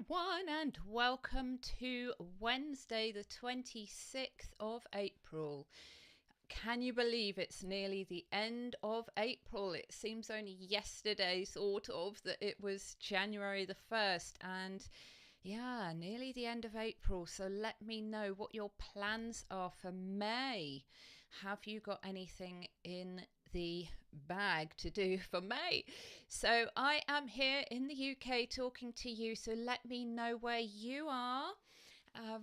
everyone, and welcome to Wednesday, the 26th of April. Can you believe it's nearly the end of April? It seems only yesterday, sort of, that it was January the 1st, and yeah, nearly the end of April. So let me know what your plans are for May. Have you got anything in the bag to do for May? So I am here in the UK talking to you. So let me know where you are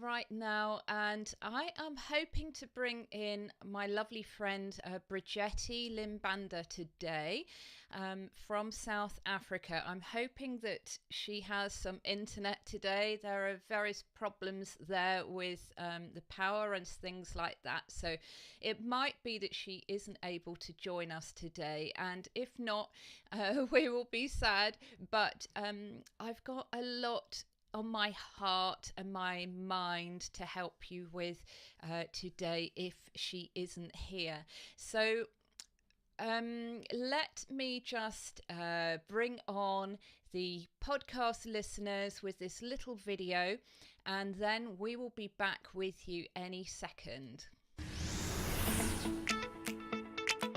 right now, and I am hoping to bring in my lovely friend Bridgetti Lim Banda today from South Africa. I'm hoping that she has some internet today. There are various problems there with the power and things like that, so it might be that she isn't able to join us today, and if not, we will be sad, but I've got a lot on my heart and my mind to help you with today if she isn't here. So let me just bring on the podcast listeners with this little video, and then we will be back with you any second.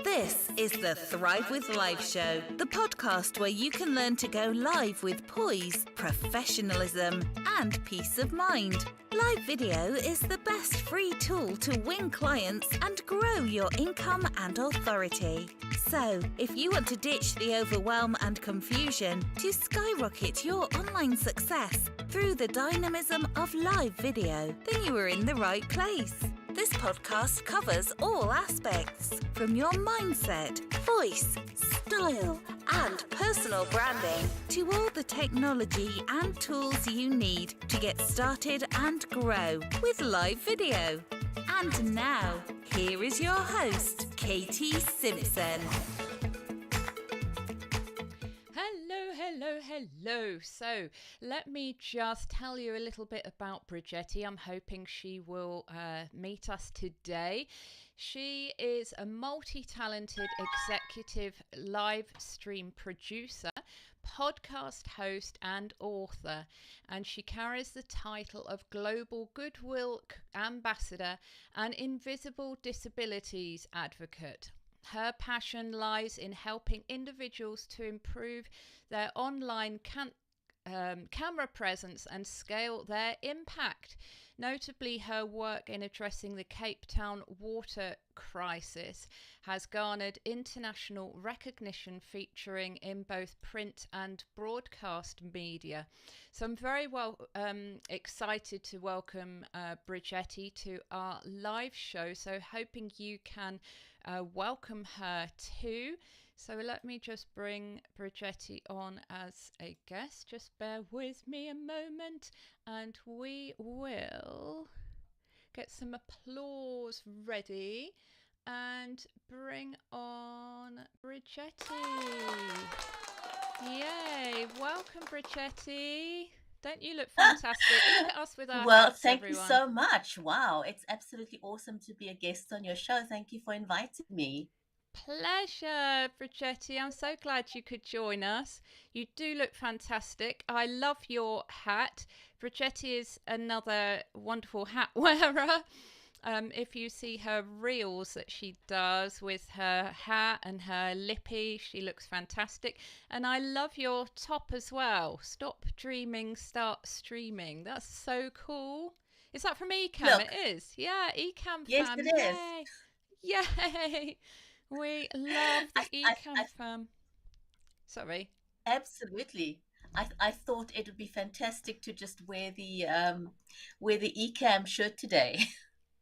This is the Thrive with Live show, the podcast where you can learn to go live with poise, professionalism, and peace of mind. Live video is the best free tool to win clients and grow your income and authority. So, if you want to ditch the overwhelm and confusion to skyrocket your online success through the dynamism of live video, then you are in the right place. This podcast covers all aspects, from your mindset, voice, style, and personal branding to all the technology and tools you need to get started and grow with live video. And now, here is your host, Katie Simpson. Hello. So let me just tell you a little bit about Bridgetti. I'm hoping she will meet us today. She is a multi-talented executive live stream producer, podcast host and author, and she carries the title of Global Goodwill Ambassador and Invisible Disabilities Advocate. Her passion lies in helping individuals to improve their online camera presence and scale their impact. Notably, her work in addressing the Cape Town water crisis has garnered international recognition, featuring in both print and broadcast media. So I'm very excited to welcome Bridgetti to our live show. So hoping you can welcome her too. So let me just bring Bridgetti on as a guest. Just bear with me a moment and we will get some applause ready and bring on Bridgetti. Yay! Welcome, Bridgetti. Don't you look fantastic? Look at us with our hats, Thank everyone. you so much. Wow, it's absolutely awesome to be a guest on your show. Thank you for inviting me. Pleasure, Bridgetti. I'm so glad you could join us. You do look fantastic. I love your hat. Bridgetti is another wonderful hat wearer. If you see her reels that she does with her hat and her lippy, she looks fantastic. And I love your top as well. Stop dreaming, start streaming. That's so cool. Is that from Ecamm? Look. It is. Yeah, Ecamm Yes, fam. it is. Yay! We love the Ecamm fam. Sorry. Absolutely. I thought it would be fantastic to just wear the Ecamm shirt today.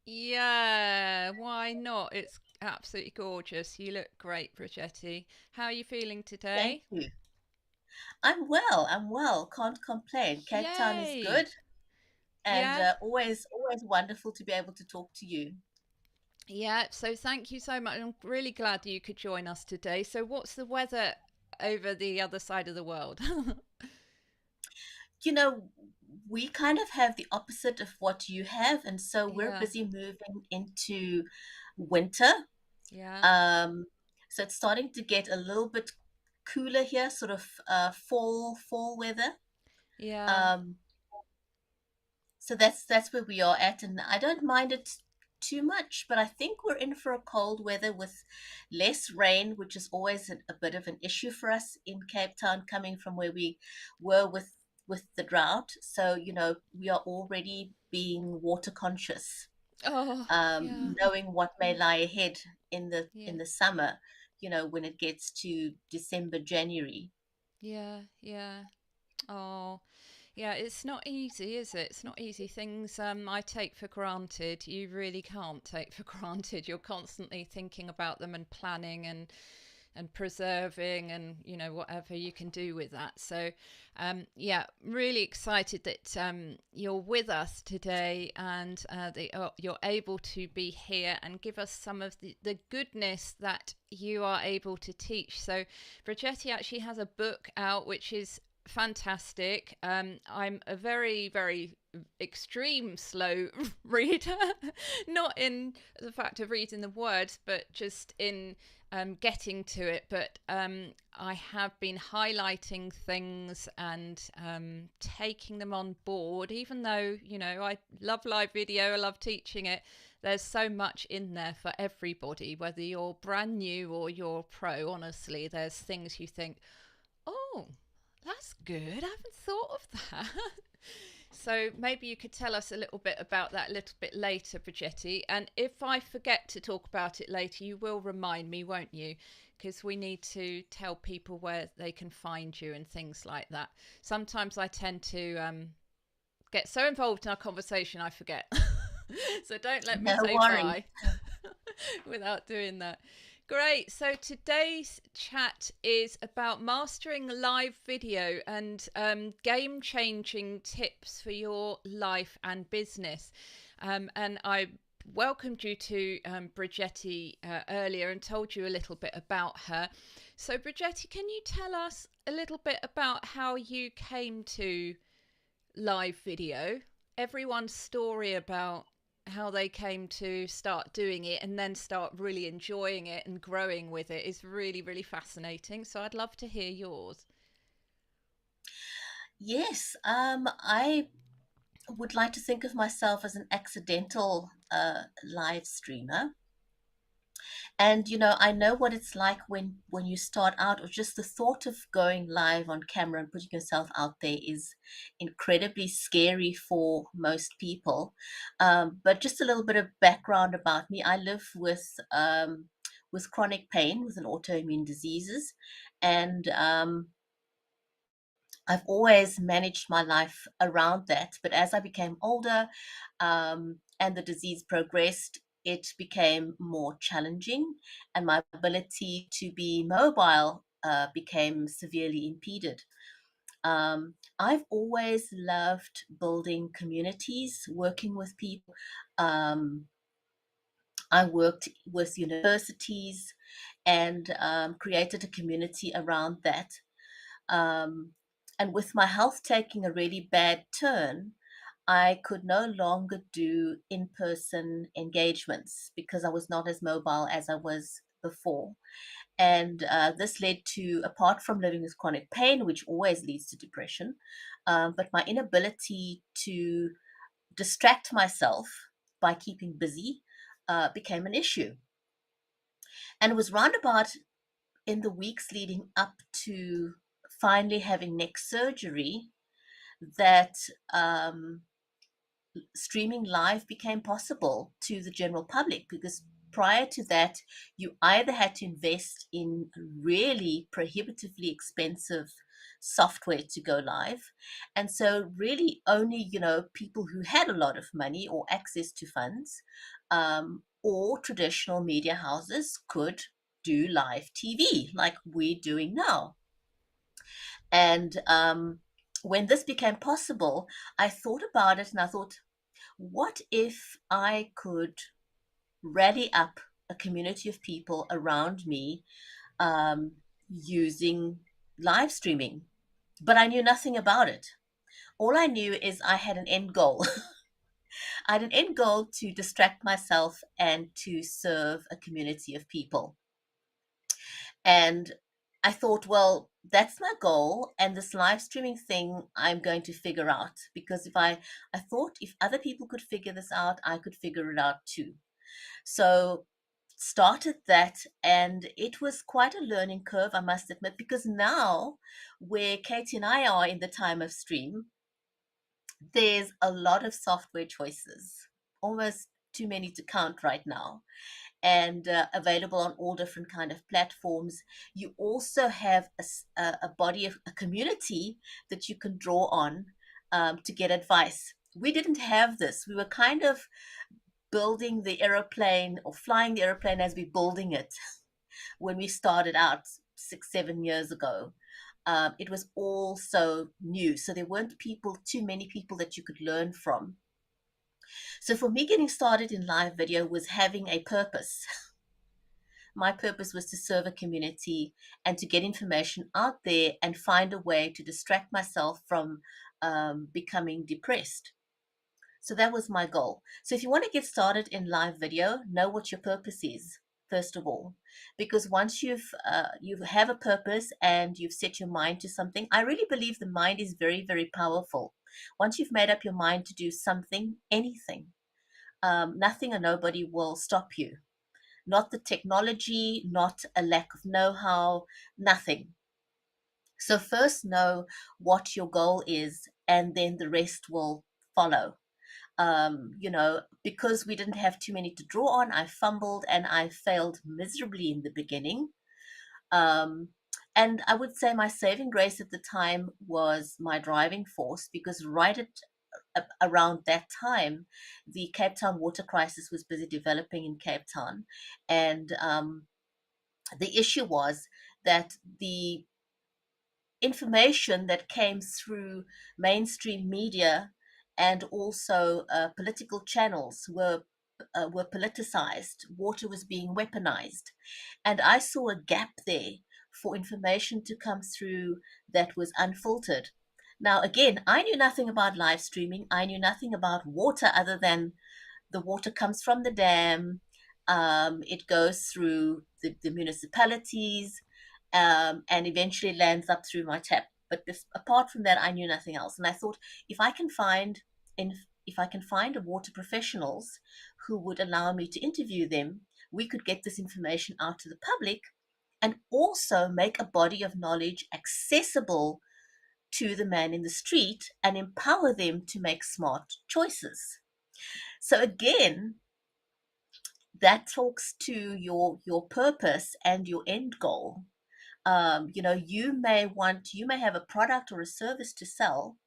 Yeah, why not? It's absolutely gorgeous. You look great, Bridgetti. How are you feeling today? Thank you. I'm well. Can't complain. Cape Town is good, and always wonderful to be able to talk to you. Yeah, so thank you so much. I'm really glad that you could join us today. So what's the weather over the other side of the world? You know, we kind of have the opposite of what you have, and so we're Yeah. busy moving into winter. Yeah. So it's starting to get a little bit cooler here, sort of fall weather. Yeah. So that's where we are at, and I don't mind it too much, but I think we're in for a cold weather with less rain, which is always a bit of an issue for us in Cape Town, coming from where we were with the drought. So we are already being water conscious, Oh, yeah, knowing what may lie ahead in the yeah, in the summer. When it gets to December, January. yeah, yeah. Oh, yeah, it's not easy, is it? It's not easy. Things I take for granted, you really can't take for granted. You're constantly thinking about them and planning and preserving and whatever you can do with that. So yeah, really excited that you're with us today and that you're able to be here and give us some of the goodness that you are able to teach. So Bridgetti actually has a book out which is fantastic. I'm a very, very extreme slow reader, not in the fact of reading the words, but just in getting to it. But I have been highlighting things and taking them on board, even though, I love live video, I love teaching it. There's so much in there for everybody, whether you're brand new or you're pro. Honestly, there's things you think, oh, that's good. I haven't thought of that. So maybe you could tell us a little bit about that a little bit later, Bridgetti. And if I forget to talk about it later, you will remind me, won't you? Because we need to tell people where they can find you and things like that. Sometimes I tend to get so involved in our conversation I forget. So don't let me No say worries. bye without doing that. Great. So today's chat is about mastering live video and game-changing tips for your life and business. And I welcomed you to Bridgetti earlier and told you a little bit about her. So Bridgetti, can you tell us a little bit about how you came to live video? Everyone's story about how they came to start doing it and then start really enjoying it and growing with it is really, really fascinating. So I'd love to hear yours. Yes, I would like to think of myself as an accidental live streamer. And I know what it's like when you start out, or just the thought of going live on camera and putting yourself out there is incredibly scary for most people. But just a little bit of background about me: I live with chronic pain, with an autoimmune diseases, and I've always managed my life around that. But as I became older, and the disease progressed, it became more challenging, and my ability to be mobile became severely impeded. I've always loved building communities, working with people. Um, I worked with universities and created a community around that. Um, and with my health taking a really bad turn, I could no longer do in person engagements because I was not as mobile as I was before. And this led to, apart from living with chronic pain, which always leads to depression, but my inability to distract myself by keeping busy became an issue. And it was roundabout in the weeks leading up to finally having neck surgery that streaming live became possible to the general public, because prior to that, you either had to invest in really prohibitively expensive software to go live. And so really only, people who had a lot of money or access to funds, or traditional media houses could do live TV like we're doing now. And when this became possible, I thought about it and I thought, what if I could rally up a community of people around me um, using live streaming? But I knew nothing about it. All I knew is I had an end goal. I had an end goal to distract myself and to serve a community of people. And I thought, well, that's my goal, and this live streaming thing I'm going to figure out, because I thought if other people could figure this out, I could figure it out too. So started that, and it was quite a learning curve, I must admit, because now where Katie and I are in the time of stream, there's a lot of software choices, almost too many to count right now, and available on all different kind of platforms. You also have a body of a community that you can draw on to get advice. We didn't have this. We were kind of building the aeroplane, or flying the aeroplane as we're building it, when we started out 6, 7 years ago. It was all so new, so there weren't too many people that you could learn from. So for me, getting started in live video was having a purpose. My purpose was to serve a community and to get information out there and find a way to distract myself from becoming depressed. So that was my goal. So if you want to get started in live video, know what your purpose is, first of all, because once you have a purpose and you've set your mind to something, I really believe the mind is very, very powerful. Once you've made up your mind to do something, anything, nothing or nobody will stop you. Not the technology, not a lack of know-how, nothing. So first know what your goal is, and then the rest will follow. Because we didn't have too many to draw on, I fumbled and I failed miserably in the beginning. Um, and I would say my saving grace at the time was my driving force, because right around that time, the Cape Town water crisis was busy developing in Cape Town. And the issue was that the information that came through mainstream media and also political channels were politicized. Water was being weaponized, and I saw a gap there for information to come through that was unfiltered. Now, again, I knew nothing about live streaming. I knew nothing about water other than the water comes from the dam. It goes through the municipalities, and eventually lands up through my tap. But apart from that, I knew nothing else. And I thought, if I can find in if I can find a water professionals who would allow me to interview them, we could get this information out to the public, and also make a body of knowledge accessible to the man in the street and empower them to make smart choices. So again, that talks to your purpose and your end goal. You may have a product or a service to sell,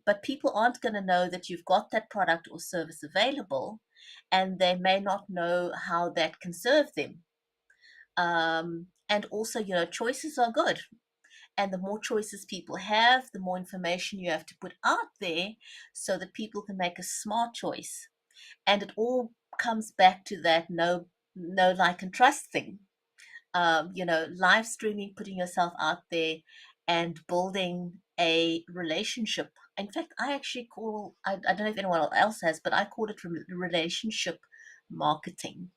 but people aren't going to know that you've got that product or service available, and they may not know how that can serve them. And also, choices are good. And the more choices people have, the more information you have to put out there so that people can make a smart choice. And it all comes back to that know, like, and trust thing. Live streaming, putting yourself out there and building a relationship. In fact, I actually I don't know if anyone else has, but I call it relationship marketing,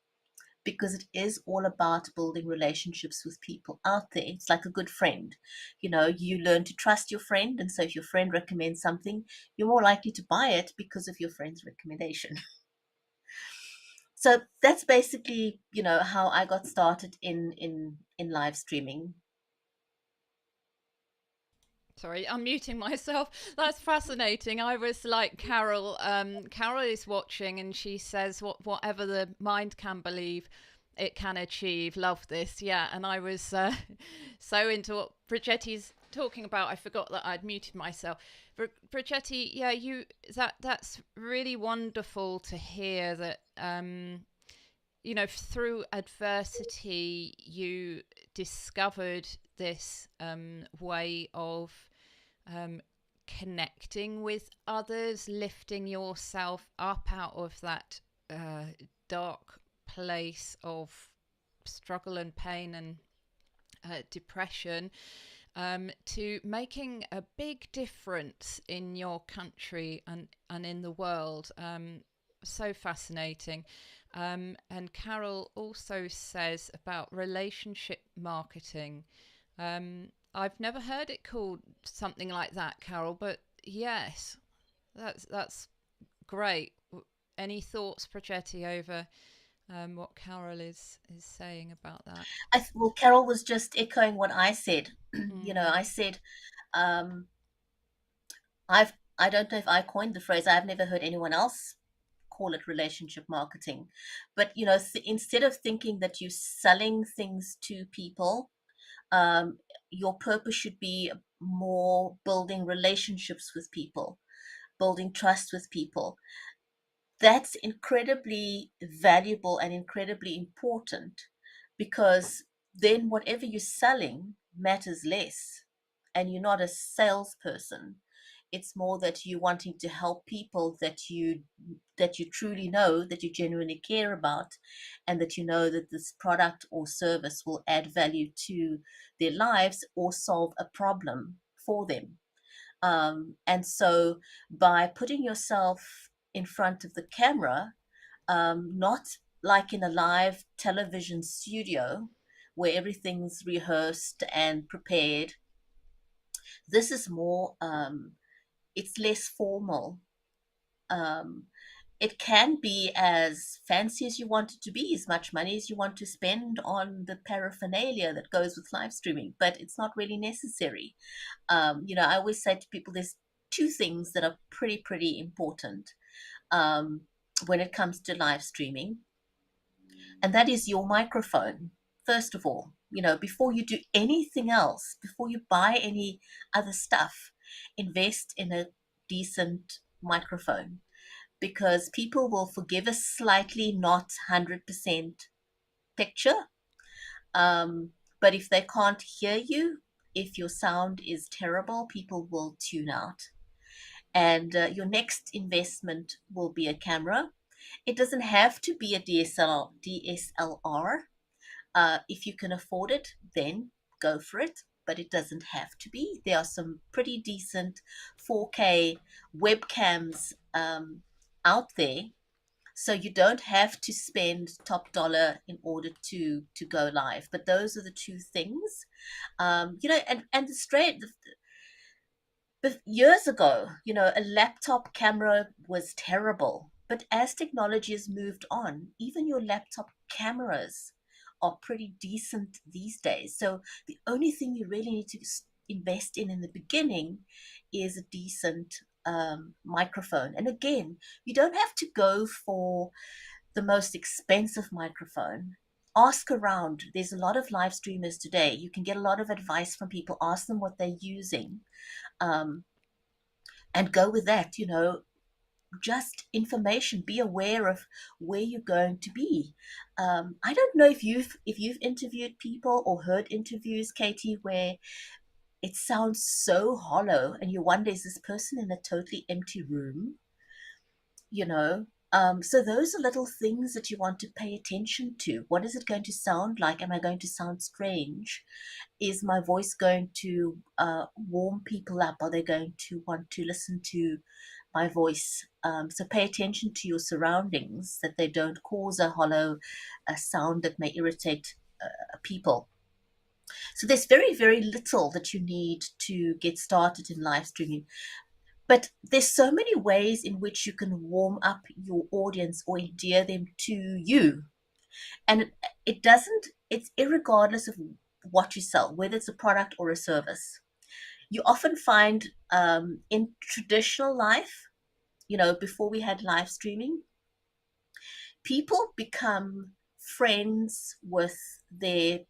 because it is all about building relationships with people out there. It's like a good friend. You learn to trust your friend. And so if your friend recommends something, you're more likely to buy it because of your friend's recommendation. So that's basically, how I got started in live streaming. Sorry, I'm muting myself. That's fascinating. I was like Carol. Carol is watching, and she says, "Whatever the mind can believe, it can achieve." Love this, yeah. And I was so into what Bridgetti's talking about. I forgot that I'd muted myself. Bridgetti, yeah, that's really wonderful to hear that. Through adversity, you discovered this way of connecting with others, lifting yourself up out of that dark place of struggle and pain and depression, to making a big difference in your country and in the world. So fascinating. And Carol also says about relationship marketing. I've never heard it called something like that, Carol, but yes, that's great. Any thoughts, Progetti, over what Carol is saying about that? Well, Carol was just echoing what I said. Mm. I said, um, I don't know if I coined the phrase. I've never heard anyone else call it relationship marketing, but instead of thinking that you're selling things to people, um, your purpose should be more building relationships with people, building trust with people. That's incredibly valuable and incredibly important, because then whatever you're selling matters less, and you're not a salesperson. It's more that you're wanting to help people that you truly know, that you genuinely care about, and that you know that this product or service will add value to their lives or solve a problem for them. And so by putting yourself in front of the camera, not like in a live television studio where everything's rehearsed and prepared, this is more, it's less formal. Um, it can be as fancy as you want it to be, as much money as you want to spend on the paraphernalia that goes with live streaming, but it's not really necessary. I always say to people, there's two things that are pretty important um, when it comes to live streaming, and that is your microphone. First of all, before you do anything else, before you buy any other stuff, invest in a decent microphone, because people will forgive a slightly not 100% picture. But if they can't hear you, if your sound is terrible, people will tune out. And your next investment will be a camera. It doesn't have to be a DSLR. If you can afford it, then go for it. But it doesn't have to be. There are some pretty decent 4K webcams out there, so you don't have to spend top dollar in order to go live. But those are the two things. And the straight but years ago, a laptop camera was terrible. But as technology has moved on, even your laptop cameras are pretty decent these days. So the only thing you really need to invest in the beginning is a decent microphone. And again, you don't have to go for the most expensive microphone. Ask around. There's a lot of live streamers today. You can get a lot of advice from people. Ask them what they're using. Um, and go with that, just information. Be aware of where you're going to be. I don't know if you've interviewed people or heard interviews, Katie, where it sounds so hollow and you wonder, is this person in a totally empty room? So those are little things that you want to pay attention to. What is it going to sound like? Am I going to sound strange? Is my voice going to warm people up? Are they going to want to listen to my voice? So pay attention to your surroundings, that they don't cause a hollow sound that may irritate people. So there's very, very little that you need to get started in live streaming. But there's so many ways in which you can warm up your audience or endear them to you. And it's irregardless of what you sell, whether it's a product or a service. You often find in traditional life, before we had live streaming, people become friends with their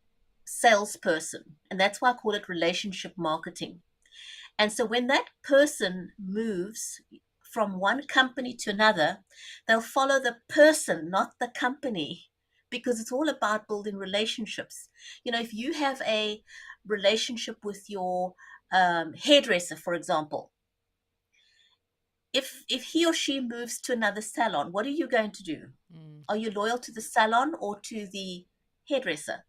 salesperson. And that's why I call it relationship marketing. And so when that person moves from one company to another, they'll follow the person, not the company, because it's all about building relationships. If you have a relationship with your hairdresser, for example, if he or she moves to another salon, what are you going to do? Are you loyal to the salon or to the hairdresser?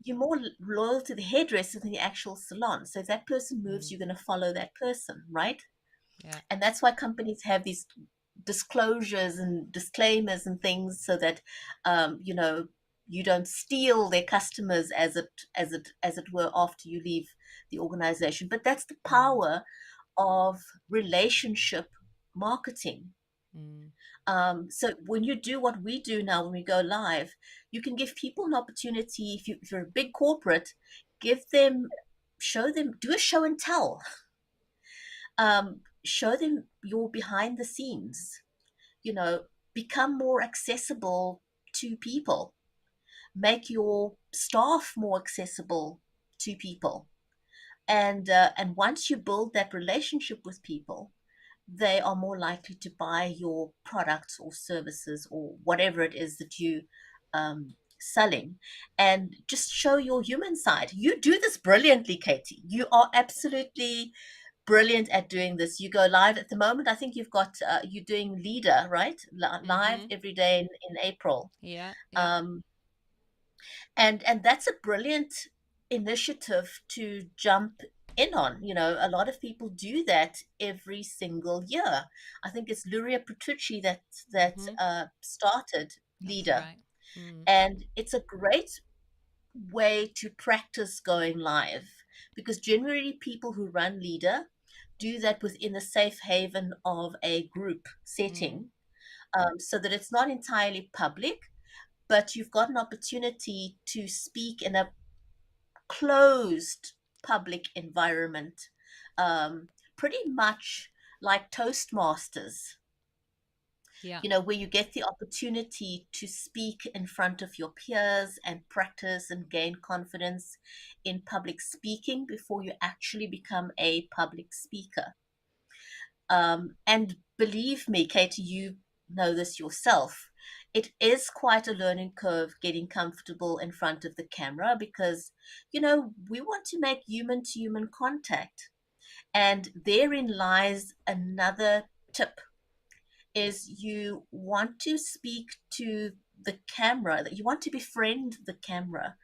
You're more loyal to the hairdresser than the actual salon. So if that person moves, you're going to follow that person, right? Yeah. And that's why companies have these disclosures and disclaimers and things, so that you don't steal their customers as it were after you leave the organization. But that's the Mm. power of relationship marketing. Mm. So when you do what we do now, when we go live, you can give people an opportunity. If you're a big corporate, give them, show them, do a show and tell. Show them your behind the scenes. You know, become more accessible to people. Make your staff more accessible to people. And once you build that relationship with people, they are more likely to buy your products or services or whatever it is that you selling. And just show your human side. You do this brilliantly, Katie. You are absolutely brilliant at doing this. You go live at the moment. I think you've got you're doing leader, right? Live Mm-hmm. every day in April. Yeah. Yeah. um, and that's a brilliant initiative to jump in on. You know, a lot of people do that every single year. I think it's Luria Petrucci that Mm-hmm. started That's Leader, right. Mm. and it's a great way to practice going live, because generally people who run Leader do that within a safe haven of a group Mm. setting, so that it's not entirely public, but you've got an opportunity to speak in a closed public environment, pretty much like Toastmasters, Yeah. where you get the opportunity to speak in front of your peers and practice and gain confidence in public speaking before you actually become a public speaker. And believe me, Katie, you know this yourself. It is quite a learning curve getting comfortable in front of the camera, because, we want to make human to human contact. And therein lies another tip, is you want to speak to the camera, that you want to befriend the camera,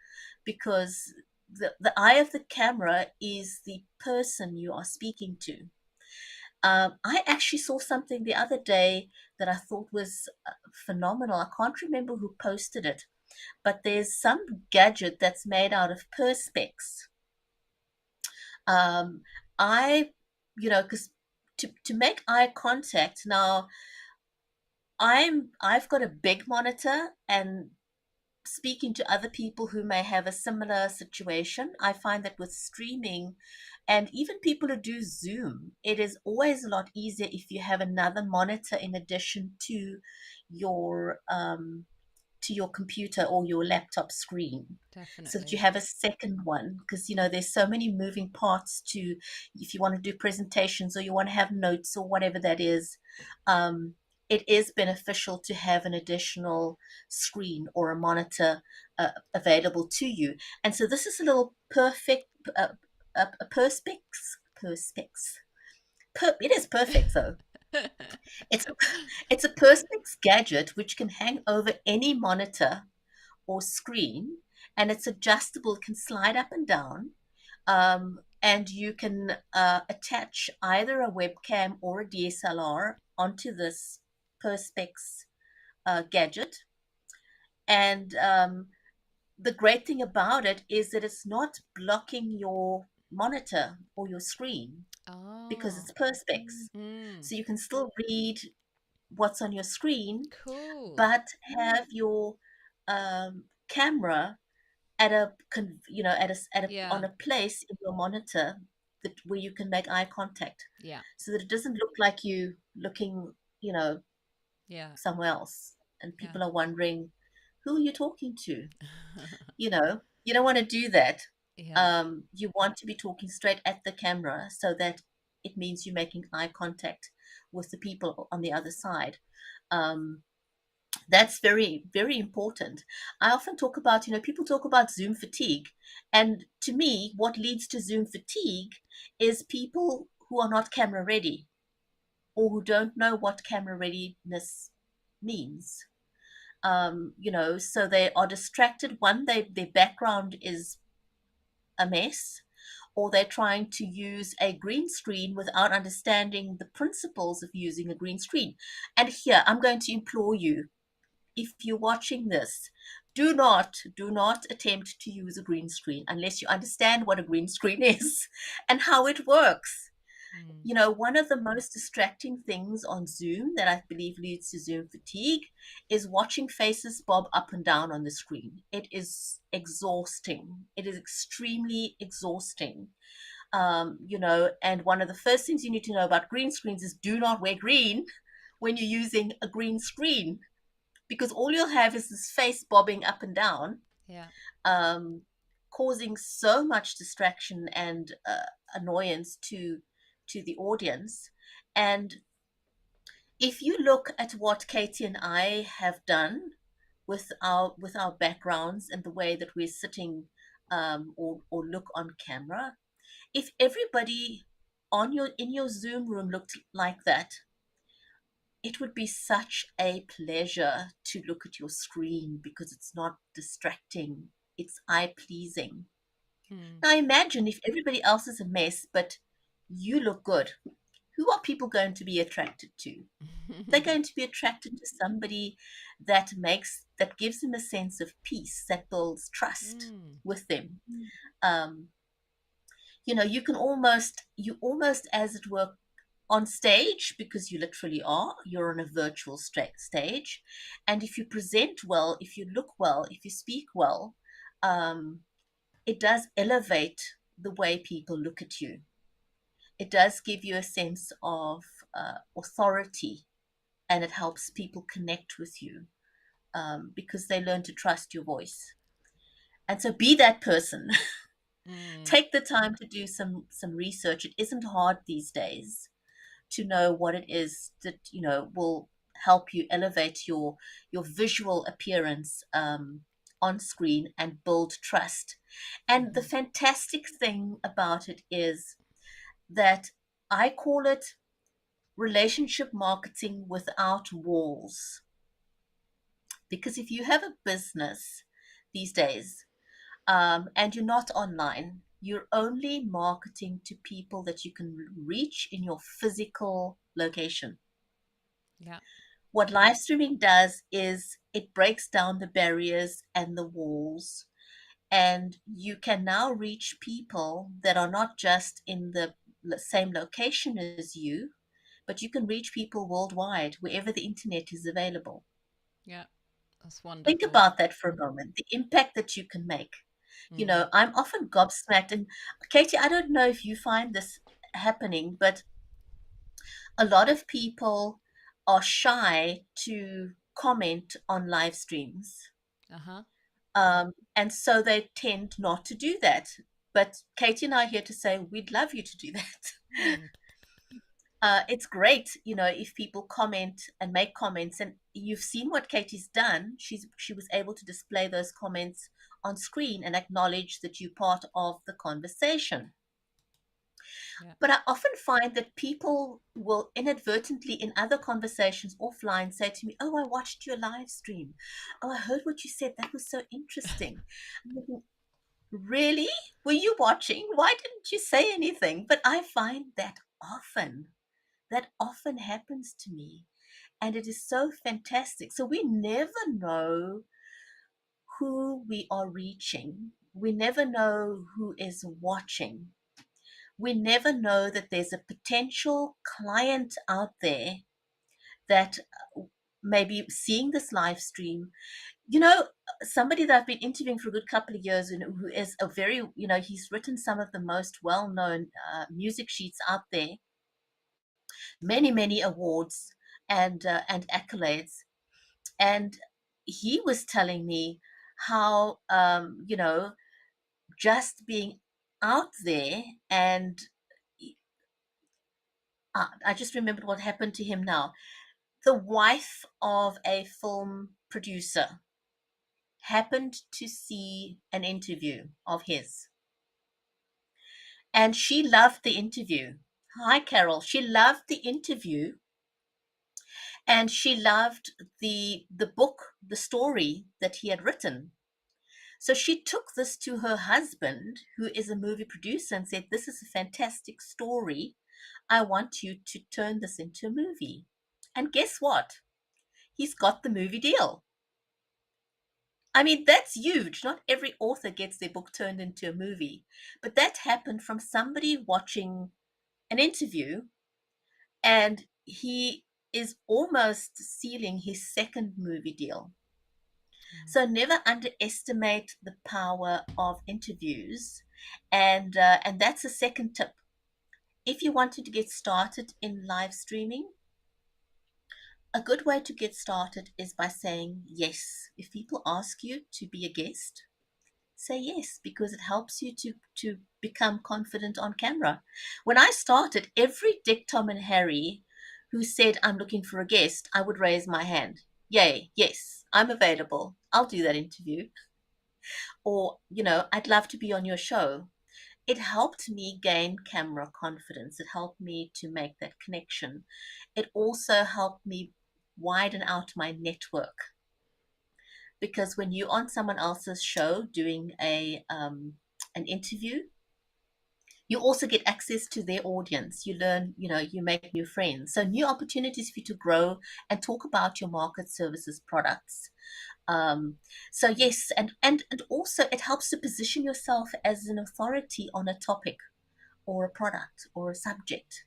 because the eye of the camera is the person you are speaking to. I actually saw something the other day that I thought was phenomenal. I can't remember who posted it, but there's some gadget that's made out of perspex. Um, I, because to make eye contact now, I've got a big monitor, and speaking to other people who may have a similar situation, I find that with streaming and even people who do Zoom, it is always a lot easier if you have another monitor in addition your to your computer or your laptop screen, so that you Definitely. have a second one, because there's so many moving parts to, if you want to do presentations or you want to have notes or whatever that is. It is beneficial to have an additional screen or a monitor available to you. And so this is a little perfect a perspex. It is perfect though. It's a, it's a perspex gadget which can hang over any monitor or screen, and it's adjustable. It can slide up and down, and you can attach either a webcam or a DSLR onto this perspex gadget. And the great thing about it is that it's not blocking your monitor or your screen, because Oh. it's perspex. Mm. So you can still read what's on your screen, Cool. but have your camera at a Yeah. on a place in your monitor that where you can make eye contact, Yeah. so that it doesn't look like you looking, Yeah. somewhere else, and Yeah. people are wondering, who are you talking to? You don't want to do that. Yeah. You want to be talking straight at the camera, so that it means you're making eye contact with the people on the other side. um, that's very, very important. I often talk about, people talk about Zoom fatigue. And to me, what leads to Zoom fatigue is people who are not camera ready, or who don't know what camera readiness means. So they are distracted. One, their background is a mess, or they're trying to use a green screen without understanding the principles of using a green screen. And here, I'm going to implore you, if you're watching this, do not attempt to use a green screen unless you understand what a green screen is and how it works. Mm. You know, one of the most distracting things on Zoom that I believe leads to Zoom fatigue is watching faces bob up and down on the screen. It is exhausting. It is extremely exhausting. You know, and one of the first things you need to know about green screens is do not wear green when you're using a green screen, because all you'll have is this face bobbing up and down, Yeah. um, causing so much distraction and annoyance to the audience. And if you look at what Katie and I have done with our backgrounds and the way that we're sitting, or look on camera, if everybody on your in your Zoom room looked like that, it would be such a pleasure to look at your screen because it's not distracting. It's eye pleasing. Mm. Now imagine if everybody else is a mess, but you look good. Who are people going to be attracted to? They're going to be attracted to somebody that gives them a sense of peace, that builds trust Mm. with them. Um, you know, you almost, as it were, on stage, because you literally are, you're on a virtual stage. And if you present well, if you look well, if you speak well, um, it does elevate the way people look at you. It does give you a sense of authority, and it helps people connect with you, because they learn to trust your voice. And so be that person. Mm. Take the time to do some research. It isn't hard these days to know what it is that, you know, will help you elevate your visual appearance, on screen, and build trust. And the Mhm. fantastic thing about it is that I call it relationship marketing without walls. Because if you have a business these days, and you're not online, you're only marketing to people that you can reach in your physical location. Yeah. What live streaming does is it breaks down the barriers and the walls, and you can now reach people that are not just in the same location as you, but you can reach people worldwide wherever the internet is available. Yeah. That's Think wonderful. about that for a moment, the impact that you can make. You Mm. know, I'm often gobsmacked. And Katie, I don't know if you find this happening, but a lot of people are shy to comment on live streams. Uh-huh. And so they tend not to do that. But Katie and I are here to say we'd love you to do that. Mm. It's great, you know, if people comment and make comments, and you've seen what Katie's done. She was able to display those comments on screen and acknowledge that you're part of the conversation. Yeah. But I often find that people will inadvertently, in other conversations offline, say to me, "Oh, I watched your live stream. Oh, I heard what you said. That was so interesting." I'm thinking, really? Were you watching? Why didn't you say anything? But I find that often happens to me. And it is so fantastic. So we never know who we are reaching. We never know who is watching. We never know that there's a potential client out there that may be seeing this live stream. You know, somebody that I've been interviewing for a good couple of years, and who is a very, you know, he's written some of the most well known music sheets out there, many awards and accolades. And he was telling me how, you know, just being out there, and I just remembered what happened to him now. The wife of a film producer happened to see an interview of his, and she loved the interview. Hi, Carol. She loved the interview, and she loved the book, the story that he had written. So she took this to her husband, who is a movie producer, and said, "This is a fantastic story. I want you to turn this into a movie." And guess what? He's got the movie deal. I mean, that's huge. Not every author gets their book turned into a movie, but that happened from somebody watching an interview, and he is almost sealing his second movie deal. So never underestimate the power of interviews, and that's a second tip. If you wanted to get started in live streaming, a good way to get started is by saying yes. If people ask you to be a guest, say yes, because it helps you to become confident on camera. When I started, every Dick, Tom, and Harry who said I'm looking for a guest, I would raise my hand. Yay, yes, I'm available. I'll do that interview. Or, I'd love to be on your show. It helped me gain camera confidence. It helped me to make that connection. It also helped me widen out my network, because when you're on someone else's show doing an interview, you also get access to their audience. You learn, you make new friends. So new opportunities for you to grow and talk about your market, services, products. So yes, and also it helps to position yourself as an authority on a topic or a product or a subject,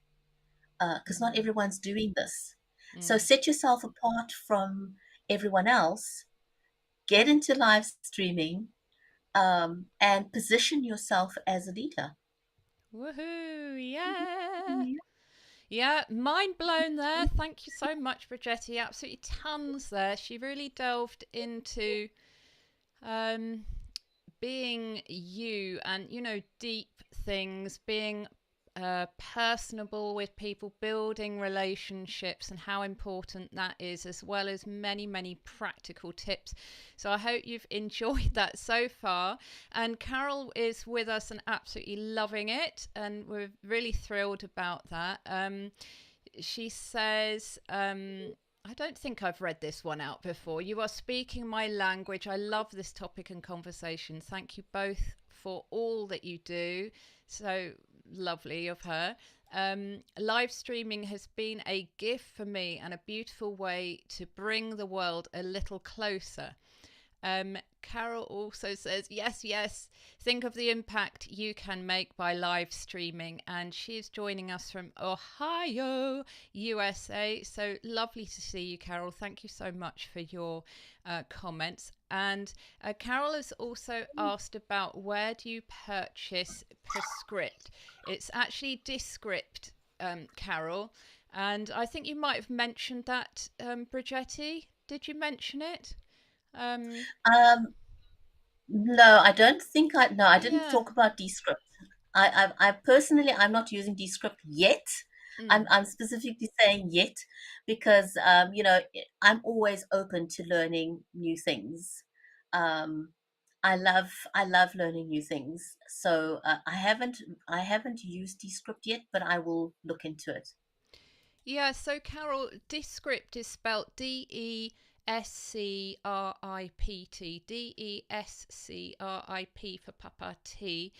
because not Mm, everyone's doing this. So mm. set yourself apart from everyone else, get into live streaming, and position yourself as a leader. Woohoo! Yeah. Yeah. Yeah, mind blown there. Thank you so much, Bridgetti. Absolutely tons there. She really delved into um, being you and, deep things, being personable with people, building relationships, and how important that is, as well as many, many practical tips. So I hope you've enjoyed that so far. And Carol is with us and absolutely loving it. And we're really thrilled about that. She says, I don't think I've read this one out before. You are speaking my language. I love this topic and conversation. Thank you both for all that you do. So lovely of her. Live streaming has been a gift for me and a beautiful way to bring the world a little closer. Carol also says, yes, yes, think of the impact you can make by live streaming. And she's joining us from Ohio, USA. So lovely to see you, Carol. Thank you so much for your comments. And Carol has also asked about where do you purchase Prescript? It's actually Descript, Carol. And I think you might have mentioned that, Bridgetti. Did you mention it? Um, Um, no, I don't think I. No, I didn't yeah. talk about Descript. I personally, I'm not using Descript yet. I'm, Mm. I'm specifically saying yet because, I'm always open to learning new things. Um, I love learning new things. So I haven't used Descript yet, but I will look into it. Yeah, so Carol, Descript is spelt Descript, Descript for Papa T.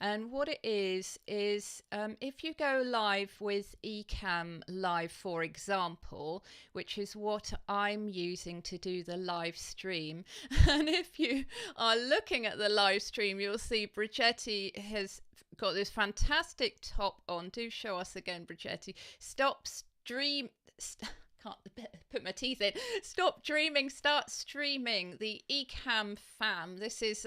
And what it is if you go live with Ecamm Live, for example, which is what I'm using to do the live stream. And if you are looking at the live stream, you'll see Bridgetti has got this fantastic top on. Do show us again, Bridgetti. Stop stream. Can't put my teeth in. Stop dreaming, start streaming. The Ecamm fam. This is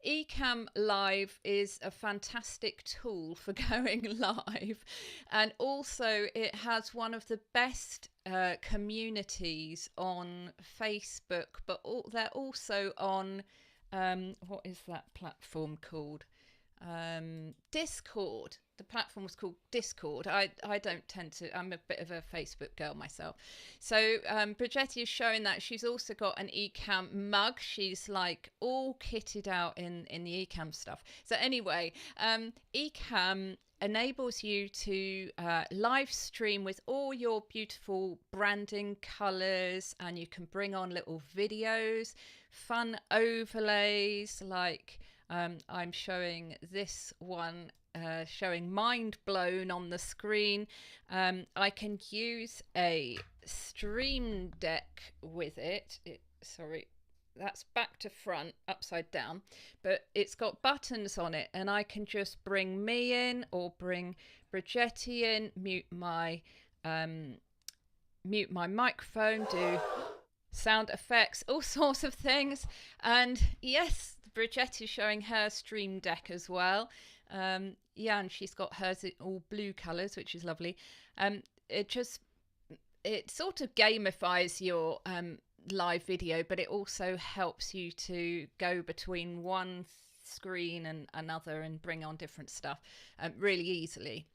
Ecamm Live is a fantastic tool for going live, and also it has one of the best communities on Facebook, but they're also on what is that platform called? Discord. The platform was called Discord. I don't tend to, I'm a bit of a Facebook girl myself. So Bridgetti is showing that she's also got an Ecamm mug. She's like all kitted out in the Ecamm stuff. So anyway, Ecamm enables you to live stream with all your beautiful branding colors, and you can bring on little videos, fun overlays like I'm showing this one, showing Mind Blown on the screen. I can use a stream deck with it. Sorry. that's back to front, upside down, but it's got buttons on it, and I can just bring me in or bring Bridgetti in, mute my microphone, do sound effects, all sorts of things. And yes, Bridgetti's showing her Stream Deck as well. Yeah, and she's got hers in all blue colours, which is lovely. It sort of gamifies your live video, but it also helps you to go between one screen and another and bring on different stuff really easily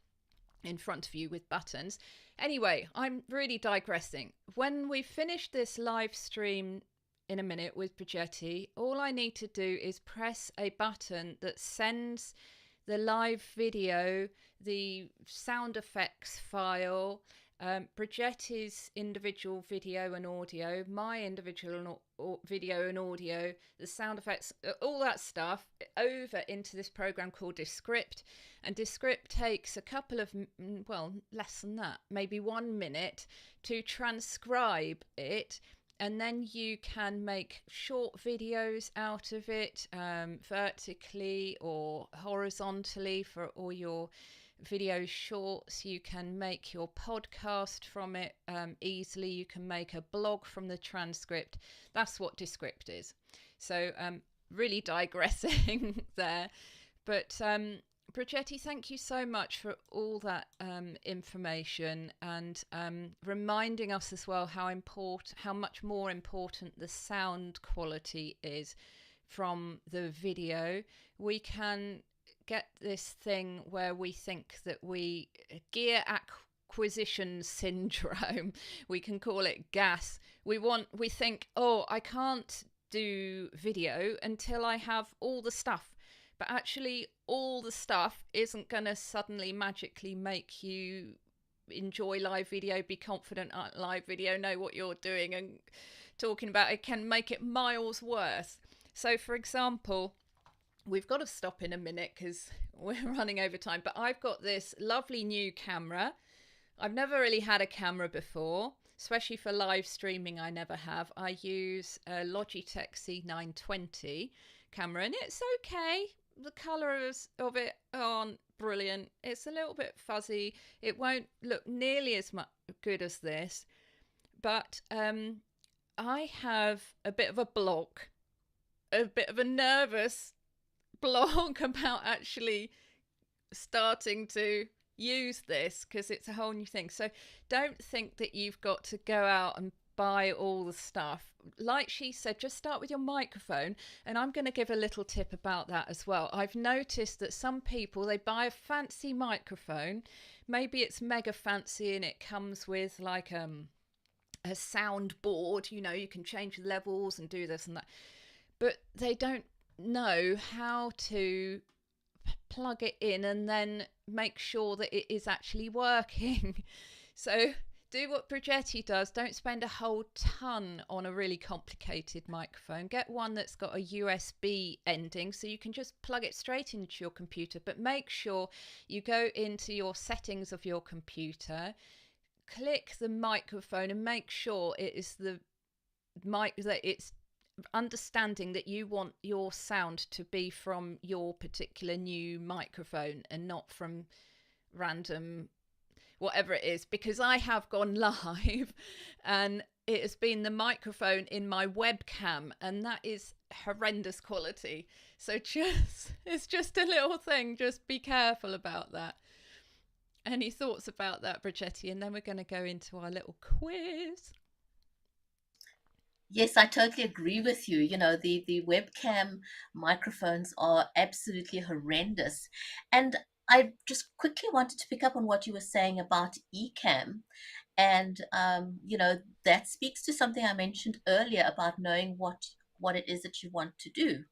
in front of you with buttons. Anyway, I'm really digressing. When we finish this live stream in a minute with Bridgetti, all I need to do is press a button that sends the live video, the sound effects file, Bridgetti's individual video and audio, my individual video and audio, the sound effects, all that stuff over into this program called Descript. And Descript takes a couple of, well, less than that, maybe 1 minute to transcribe it. And then you can make short videos out of it, vertically or horizontally for all your video shorts. You can make your podcast from it easily. You can make a blog from the transcript. That's what Descript is. So really digressing there. But Bridgetti, thank you so much for all that information and reminding us as well how much more important the sound quality is from the video. We can get this thing where we think that gear acquisition syndrome, we can call it GAS. We think, oh, I can't do video until I have all the stuff. But actually, all the stuff isn't going to suddenly magically make you enjoy live video, be confident at live video, know what you're doing and talking about. It can make it miles worse. So, for example, we've got to stop in a minute because we're running over time. But I've got this lovely new camera. I've never really had a camera before, especially for live streaming. I never have. I use a Logitech C920 camera, and it's okay. The colours of it aren't brilliant. It's a little bit fuzzy. It won't look nearly as good as this. But I have a bit of a block, a bit of a nervous block about actually starting to use this because it's a whole new thing. So don't think that you've got to go out and buy all the stuff. Like she said, just start with your microphone, and I'm going to give a little tip about that as well. I've noticed that some people, they buy a fancy microphone, maybe it's mega fancy and it comes with like a sound board, you know, you can change the levels and do this and that, but they don't know how to plug it in and then make sure that it is actually working. So do what Bridgetti does. Don't spend a whole ton on a really complicated microphone. Get one that's got a USB ending so you can just plug it straight into your computer. But make sure you go into your settings of your computer, click the microphone, and make sure it is the mic that it's understanding that you want your sound to be from your particular new microphone and not from random whatever it is, because I have gone live and it has been the microphone in my webcam and that is horrendous quality. So it's just a little thing. Just be careful about that. Any thoughts about that, Bridgetti? And then we're going to go into our little quiz. Yes, I totally agree with you. You know, the webcam microphones are absolutely horrendous. And I just quickly wanted to pick up on what you were saying about Ecamm. And, you know, that speaks to something I mentioned earlier about knowing what it is that you want to do.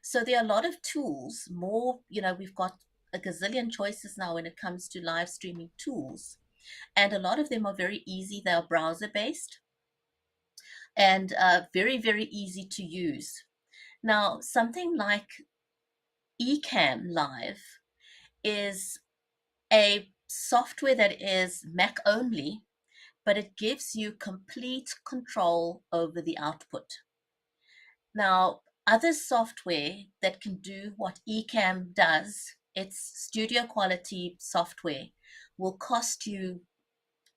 So there are a lot of tools, more, you know, we've got a gazillion choices now when it comes to live streaming tools. And a lot of them are very easy. They are browser based and very, very easy to use. Now, something like Ecamm Live is a software that is Mac only, but it gives you complete control over the output. Now, other software that can do what Ecamm does, its studio quality software, will cost you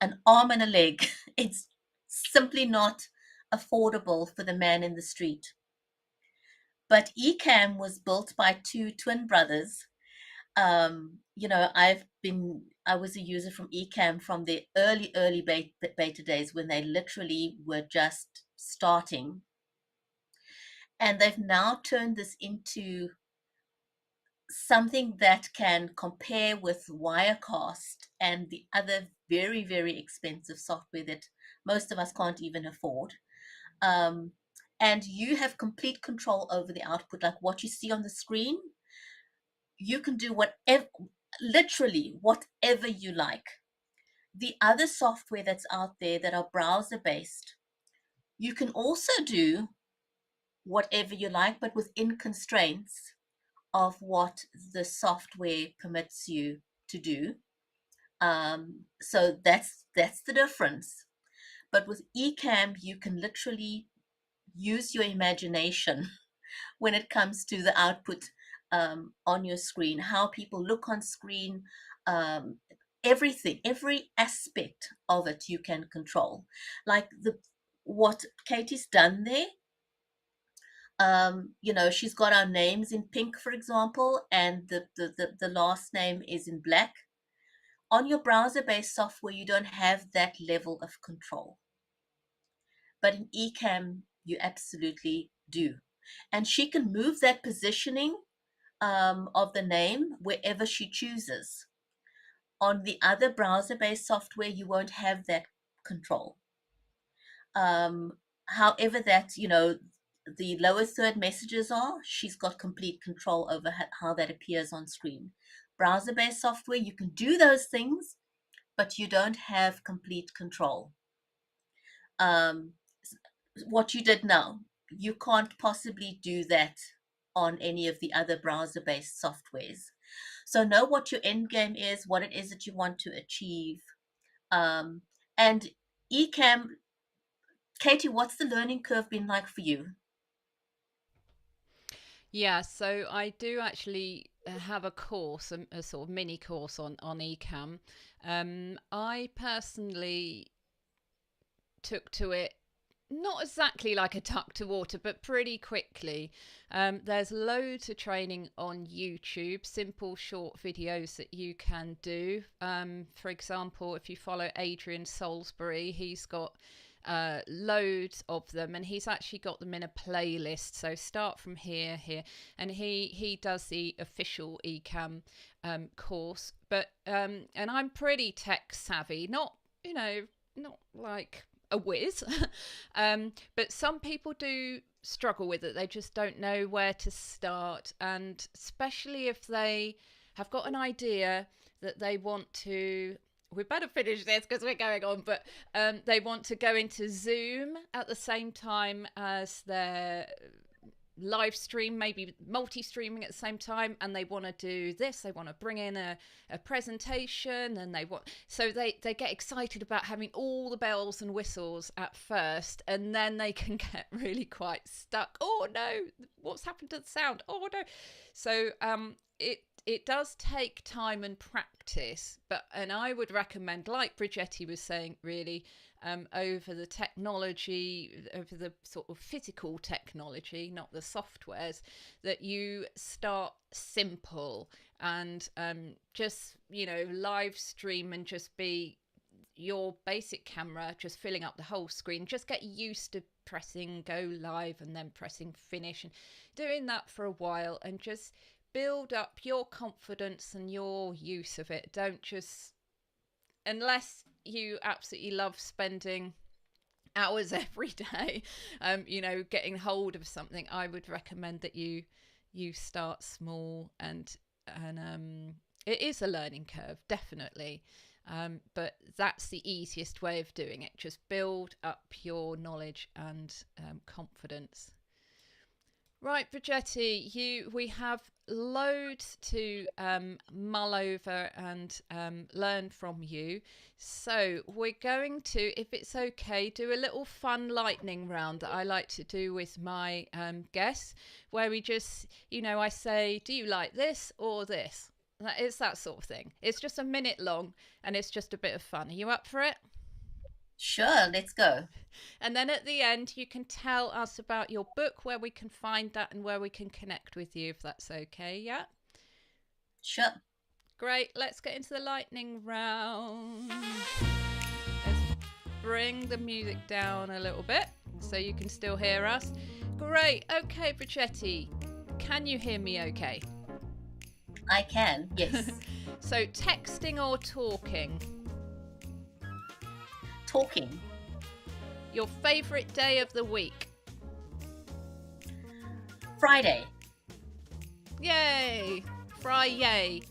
an arm and a leg. It's simply not affordable for the man in the street. But Ecamm was built by two twin brothers. I was a user from Ecamm from the early beta days when they literally were just starting. And they've now turned this into something that can compare with Wirecast and the other very, very expensive software that most of us can't even afford. Um, and you have complete control over the output, like what you see on the screen. You can do whatever, literally whatever you like. The other software that's out there that are browser based, you can also do whatever you like, but within constraints of what the software permits you to do. So that's the difference. But with Ecamm, you can literally use your imagination when it comes to the output on your screen, how people look on screen, um, everything, every aspect of it you can control. Like what Katie's done there. She's got our names in pink, for example, and the last name is in black. On your browser-based software, you don't have that level of control. But in Ecamm, you absolutely do. And she can move that positioning of the name wherever she chooses. On the other browser-based software, you won't have that control. However, the lower third messages are, she's got complete control over how that appears on screen. Browser-based software, you can do those things, but you don't have complete control. What you did now, you can't possibly do that on any of the other browser-based softwares. So know what your end game is, what it is that you want to achieve. And Ecamm, Katie, what's the learning curve been like for you? Yeah, so I do actually have a course, a sort of mini course on Ecamm. I personally took to it not exactly like a duck to water, but pretty quickly. There's loads of training on YouTube, simple short videos that you can do. For example, if you follow Adrian Salisbury, he's got loads of them, and he's actually got them in a playlist. So start from here, and he does the official Ecamm course. But and I'm pretty tech savvy, not not like a whiz. But some people do struggle with it. They just don't know where to start. And especially if they have got an idea that they want to, we better finish this because we're going on, but they want to go into Zoom at the same time as their live stream, maybe multi-streaming at the same time, and they want to do this, they want to bring in a presentation, and they get excited about having all the bells and whistles at first, and then they can get really quite stuck. Oh no, what's happened to the sound? Oh no. So it does take time and practice, and I would recommend, like Bridgetti was saying, really, over the technology, over the sort of physical technology, not the softwares, that you start simple and just, live stream and just be your basic camera, just filling up the whole screen. Just get used to pressing go live and then pressing finish and doing that for a while, and just build up your confidence and your use of it. Don't just, unless you absolutely love spending hours every day, getting hold of something, I would recommend that you start small, and it is a learning curve, definitely. But that's the easiest way of doing it. Just build up your knowledge and confidence. Right, Bridgetti, we have loads to mull over and learn from you. So we're going to, if it's okay, do a little fun lightning round that I like to do with my guests, where we just, I say, do you like this or this? It's that sort of thing. It's just a minute long and it's just a bit of fun. Are you up for it? Sure, let's go. And then at the end, you can tell us about your book, where we can find that and where we can connect with you, if that's okay. Yeah? Sure. Great. Let's get into the lightning round. Let's bring the music down a little bit so you can still hear us. Great. Okay, Bridgetti, can you hear me okay? I can, yes. So texting or talking? Talking. Your favourite day of the week? Friday. Yay! Fry-yay.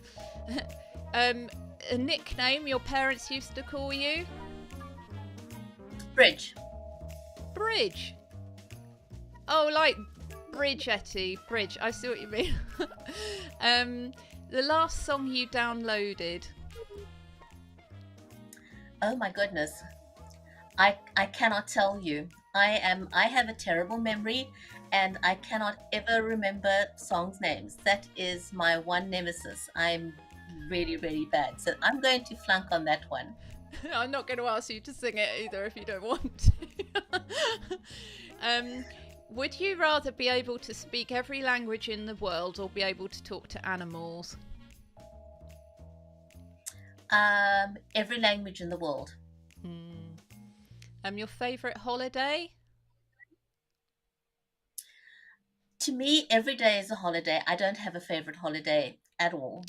A nickname your parents used to call you? Bridge. Bridge. Oh, like Bridgetti. Bridge. I see what you mean. The last song you downloaded? Oh my goodness. I cannot tell you. I have a terrible memory and I cannot ever remember songs' names. That is my one nemesis. I'm really, really bad. So I'm going to flunk on that one. I'm not going to ask you to sing it either if you don't want to. Would you rather be able to speak every language in the world or be able to talk to animals? Every language in the world. Your favourite holiday? To me, every day is a holiday. I don't have a favorite holiday at all.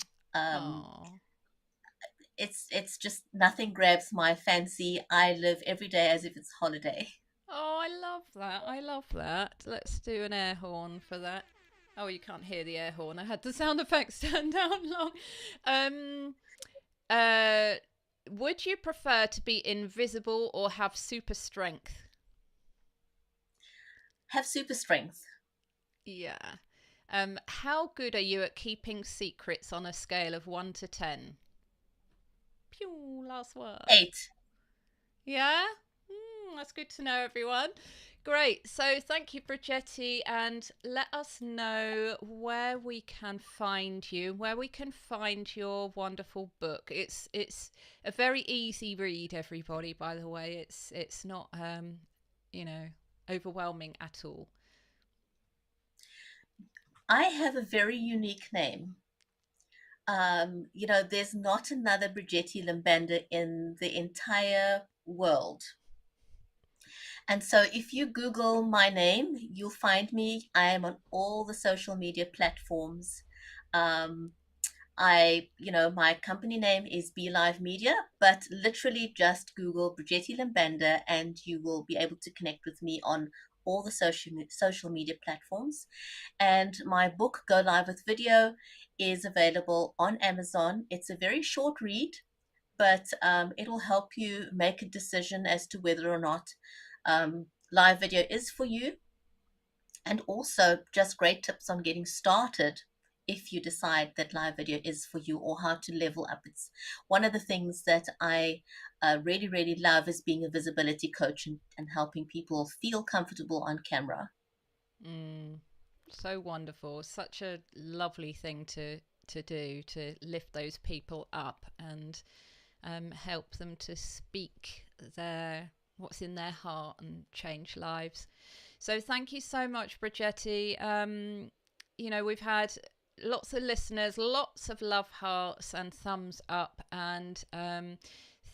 It's just nothing grabs my fancy. I live every day as if it's holiday. Oh, I love that. I love that. Let's do an air horn for that. Oh, you can't hear the air horn. I had the sound effects turned down long. Would you prefer to be invisible or have super strength? Have super strength. Yeah. How good are you at keeping secrets on a scale of 1 to 10? Pew, last word. 8. Yeah? That's good to know, everyone. Great. So thank you, Bridgetti, and let us know where we can find you, where we can find your wonderful book. It's a very easy read, everybody, by the way. It's not overwhelming at all. I have a very unique name. There's not another Bridgetti Lim Banda in the entire world. And so if you Google my name, you'll find me. I am on all the social media platforms. My company name is Be Live Media, but literally just Google Bridgetti Lim Banda and you will be able to connect with me on all the social media platforms. And my book, Go Live with Video, is available on Amazon. It's a very short read, but it'll help you make a decision as to whether or not live video is for you, and also just great tips on getting started if you decide that live video is for you, or how to level up. It's one of the things that I really, really love, is being a visibility coach and helping people feel comfortable on camera. So wonderful. Such a lovely thing to do, to lift those people up and help them to speak what's in their heart and change lives. So thank you so much, Bridgetti. We've had lots of listeners, lots of love hearts and thumbs up, and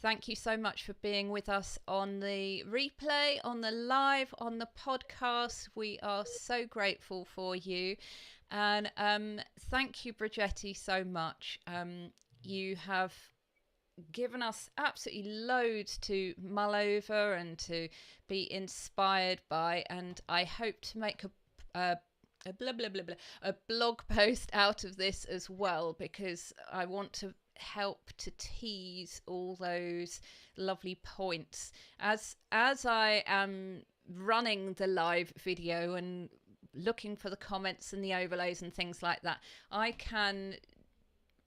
thank you so much for being with us on the replay, on the live, on the podcast. We are so grateful for you, and thank you, Bridgetti, so much. You have given us absolutely loads to mull over and to be inspired by, and I hope to make a blog post out of this as well, because I want to help to tease all those lovely points as I am running the live video and looking for the comments and the overlays and things like that. I can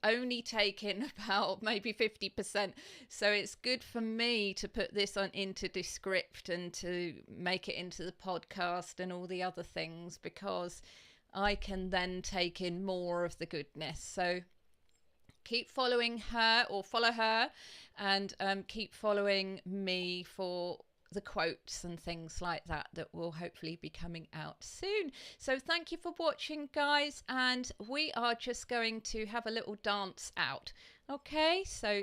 only take in about maybe 50%, so it's good for me to put this on into Descript and to make it into the podcast and all the other things, because I can then take in more of the goodness. So keep following her, or follow her, and keep following me for the quotes and things like that will hopefully be coming out soon. So thank you for watching, guys, and we are just going to have a little dance out. Okay, so